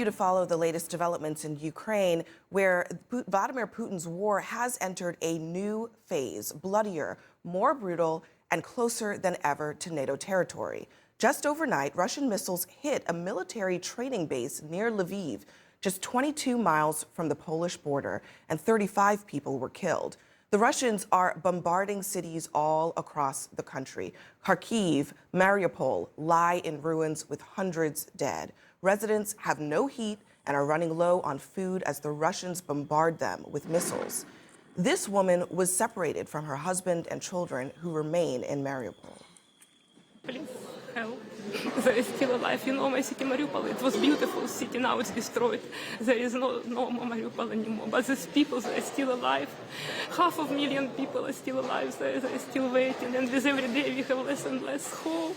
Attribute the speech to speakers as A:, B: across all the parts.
A: To follow the latest developments in Ukraine, where Vladimir Putin's war has entered a new phase, bloodier, more brutal, and closer than ever to NATO territory. Just overnight, Russian missiles hit a military training base near Lviv, just 22 miles from the Polish border, and 35 people were killed. The Russians are bombarding cities all across the country. Kharkiv, Mariupol lie in ruins with hundreds dead. Residents have no heat and are running low on food as the Russians bombard them with missiles. This woman was separated from her husband and children who remain in Mariupol.
B: Please help. There is still alive. You know my city, Mariupol. It was beautiful city. Now it's destroyed. There is no more Mariupol anymore. But these people, they are still alive. 500,000 people are still alive. They are still waiting. And with every day we have less and less hope.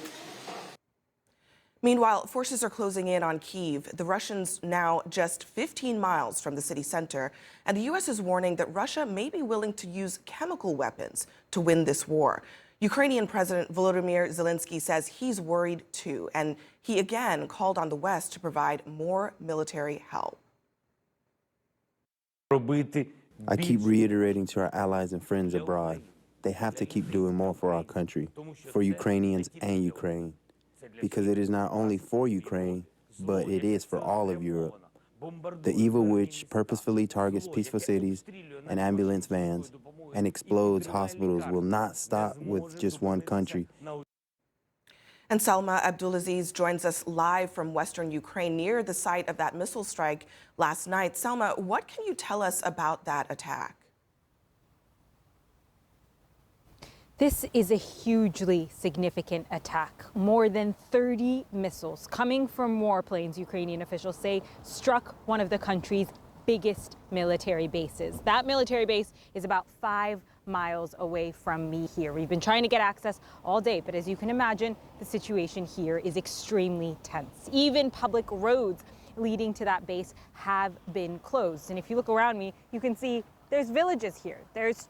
A: Meanwhile, forces are closing in on Kyiv. The Russians now just 15 miles from the city center. And the U.S. is warning that Russia may be willing to use chemical weapons to win this war. Ukrainian President Volodymyr Zelensky says he's worried too, and he again called on the West to provide more military help.
C: I keep reiterating to our allies and friends abroad, they have to keep doing more for our country, for Ukrainians and Ukraine, because it is not only for Ukraine, but it is for all of Europe. The evil witch purposefully targets peaceful cities and ambulance vans and explodes hospitals will not stop with just one country.
A: And Salma Abdulaziz joins us live from western Ukraine near the site of that missile strike last night. Salma, what can you tell us about that attack?
D: This is a hugely significant attack. More than 30 missiles coming from warplanes, Ukrainian officials say, struck one of the country's biggest military bases. That military base is about 5 miles away from me here. We've been trying to get access all day, but as you can imagine, the situation here is extremely tense. Even public roads leading to that base have been closed. And if you look around me, you can see there's villages here. There's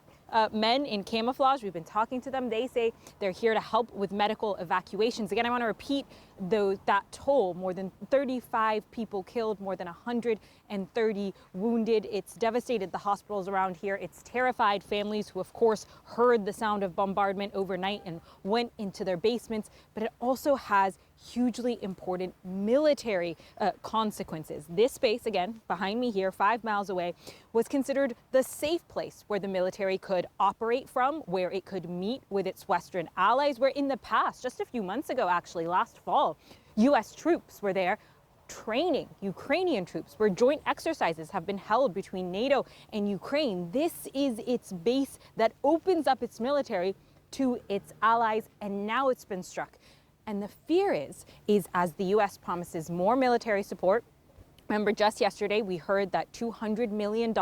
D: men in camouflage. We've been talking to them. They say they're here to help with medical evacuations. Again, I want to repeat that toll: more than 35 people killed, more than 130 wounded. It's devastated the hospitals around here. It's terrified families who, of course, heard the sound of bombardment overnight and went into their basements. But it also has hugely important military consequences. This base, again, behind me here, 5 miles away, was considered the safe place where the military could operate from, where it could meet with its Western allies, where in the past, just a few months ago, actually, last fall, U.S. troops were there training Ukrainian troops, where joint exercises have been held between NATO and Ukraine. This is its base that opens up its military to its allies, and now it's been struck. And the fear is as the U.S. promises more military support. Remember, just yesterday, we heard that $200 million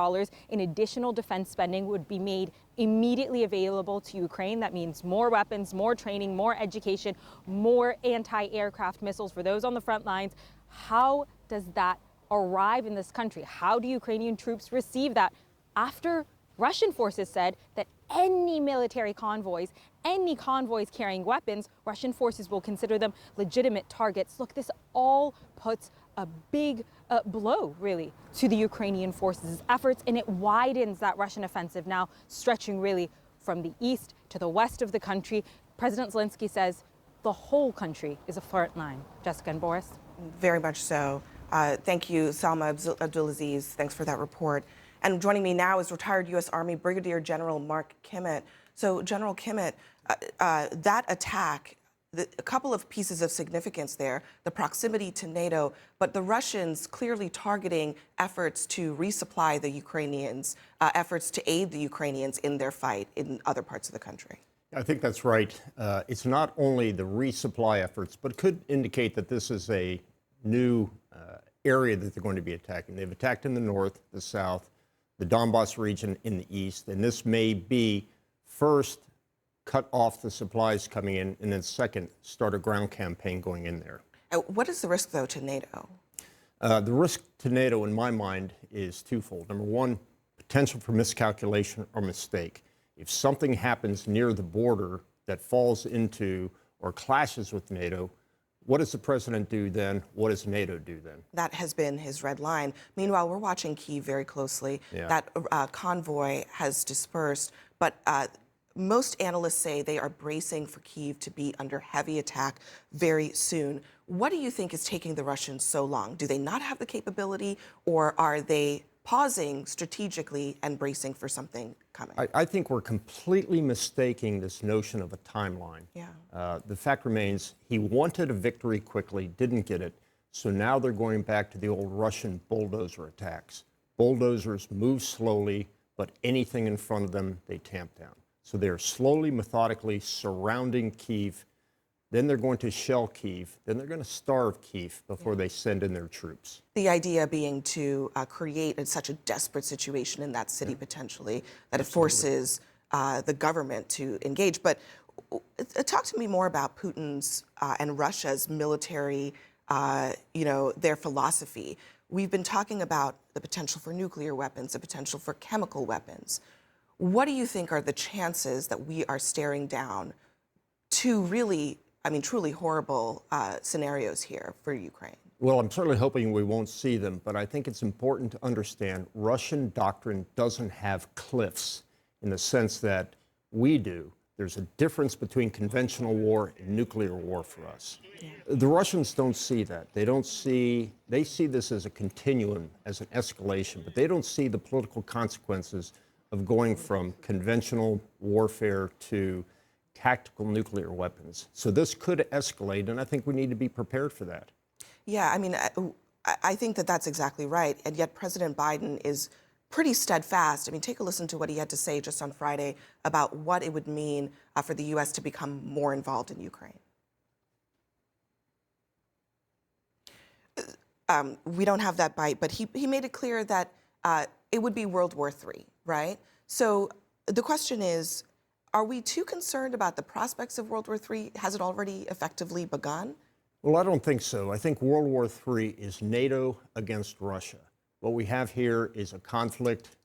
D: in additional defense spending would be made immediately available to Ukraine. That means more weapons, more training, more education, more anti-aircraft missiles for those on the front lines. How does that arrive in this country? How do Ukrainian troops receive that after Russian forces said that any military convoys, any convoys carrying weapons, Russian forces will consider them legitimate targets? Look, this all puts a big blow, really, to the Ukrainian forces' efforts, and it widens that Russian offensive now, stretching really from the east to the west of the country. President Zelensky says the whole country is a front line. Jessica and Boris?
A: Very much so. Thank you, Salma Abdulaziz. Thanks for that report. And joining me now is retired U.S. Army Brigadier General Mark Kimmitt. So, General Kimmitt, that attack, a couple of pieces of significance there: the proximity to NATO, but the Russians clearly targeting efforts to resupply the Ukrainians, efforts to aid the Ukrainians in their fight in other parts of the country.
E: I think that's right. It's not only the resupply efforts, but could indicate that this is a new area that they're going to be attacking. They've attacked in the north, the south, the Donbass region in the east, and this may be first cut off the supplies coming in, and then second, start a ground campaign going in there.
A: What is the risk, though, to NATO?
E: The risk to NATO, in my mind, is twofold. Number one, potential for miscalculation or mistake. If something happens near the border that falls into or clashes with NATO, What does the president do then? What does NATO do then?
A: That has been his red line. Meanwhile, we're watching Kyiv very closely.
E: Yeah.
A: That convoy has dispersed, but most analysts say they are bracing for Kyiv to be under heavy attack very soon. What do you think is taking the Russians so long? Do they not have the capability, or are they pausing strategically and bracing for something coming?
E: I think we're completely mistaking this notion of a timeline.
A: Yeah.
E: The fact remains, he wanted a victory quickly, didn't get it, so now they're going back to the old Russian bulldozer attacks. Bulldozers move slowly, but anything in front of them, they tamp down. So they're slowly, methodically surrounding Kyiv. Then they're going to shell Kyiv. Then they're going to starve Kyiv before they send in their troops.
A: The idea being to create such a desperate situation in that city potentially that it forces the government to engage. But talk to me more about Putin's and Russia's military, their philosophy. We've been talking about the potential for nuclear weapons, the potential for chemical weapons. What do you think are the chances that we are staring down two really, truly horrible scenarios here for Ukraine?
E: Well, I'm certainly hoping we won't see them, but I think it's important to understand Russian doctrine doesn't have cliffs in the sense that we do. There's a difference between conventional war and nuclear war for us. Yeah. The Russians don't see that. They see this as a continuum, as an escalation, but they don't see the political consequences of going from conventional warfare to tactical nuclear weapons. So this could escalate, and I think we need to be prepared for that.
A: Yeah, I think that that's exactly right. And yet President Biden is pretty steadfast. Take a listen to what he had to say just on Friday about what it would mean for the U.S. to become more involved in Ukraine. We don't have that bite, but he made it clear that it would be World War III, right? So the question is, are we too concerned about the prospects of World War III? Has it already effectively begun?
E: Well, I don't think so. I think World War III is NATO against Russia. What we have here is a conflict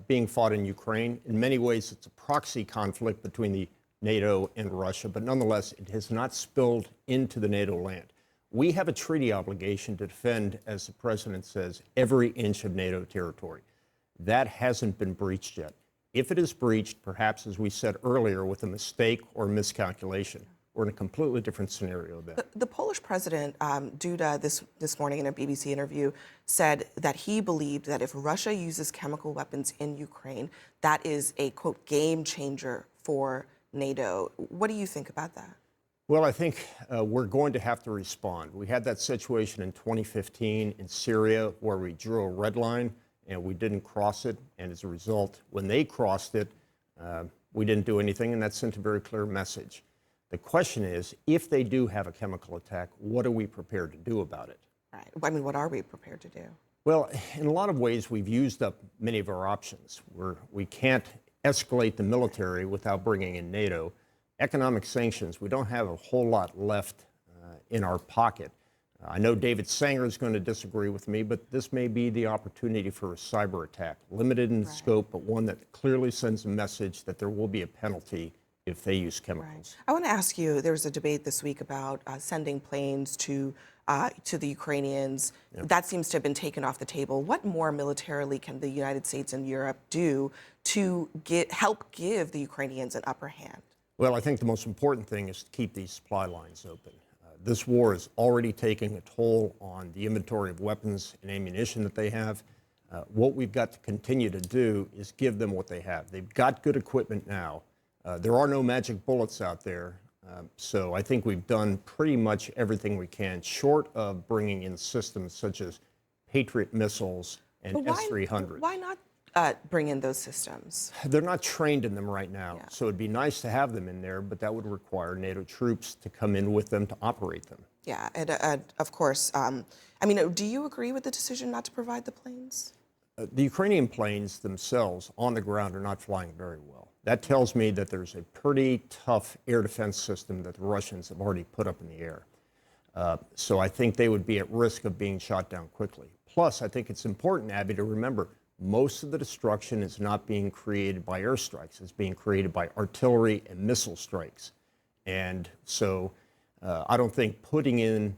E: being fought in Ukraine. In many ways, it's a proxy conflict between the NATO and Russia, but nonetheless, it has not spilled into the NATO land. We have a treaty obligation to defend, as the president says, every inch of NATO territory. That hasn't been breached yet. If it is breached, perhaps, as we said earlier, with a mistake or miscalculation, we're in a completely different scenario then.
A: The Polish president, Duda, this morning in a BBC interview, said that he believed that if Russia uses chemical weapons in Ukraine, that is a, quote, game changer for NATO. What do you think about that?
E: Well, I think we're going to have to respond. We had that situation in 2015 in Syria where we drew a red line and we didn't cross it. And as a result, when they crossed it, we didn't do anything, and that sent a very clear message. The question is, if they do have a chemical attack, what are we prepared to do about it?
A: Right. What are we prepared to do?
E: Well, in a lot of ways, we've used up many of our options. We can't escalate the military without bringing in NATO. Economic sanctions, we don't have a whole lot left in our pocket. I know David Sanger is going to disagree with me, but this may be the opportunity for a cyber attack, limited in scope, but one that clearly sends a message that there will be a penalty if they use chemicals.
A: I want to ask you, there was a debate this week about sending planes to the Ukrainians. Yep. That seems to have been taken off the table. What more militarily can the United States and Europe do to help give the Ukrainians an upper hand?
E: Well, I think the most important thing is to keep these supply lines open. This war is already taking a toll on the inventory of weapons and ammunition that they have. What we've got to continue to do is give them what they have. They've got good equipment now. There are no magic bullets out there. So I think we've done pretty much everything we can, short of bringing in systems such as Patriot missiles and S-300.
A: Why not bring in those systems?
E: They're not trained in them right now. Yeah. So it'd be nice to have them in there, but that would require NATO troops to come in with them to operate them.
A: Yeah, and of course, do you agree with the decision not to provide the planes?
E: The Ukrainian planes themselves on the ground are not flying very well. That tells me that there's a pretty tough air defense system that the Russians have already put up in the air. So I think they would be at risk of being shot down quickly. Plus, I think it's important, Abby, to remember most of the destruction is not being created by airstrikes. It's being created by artillery and missile strikes. And so I don't think putting in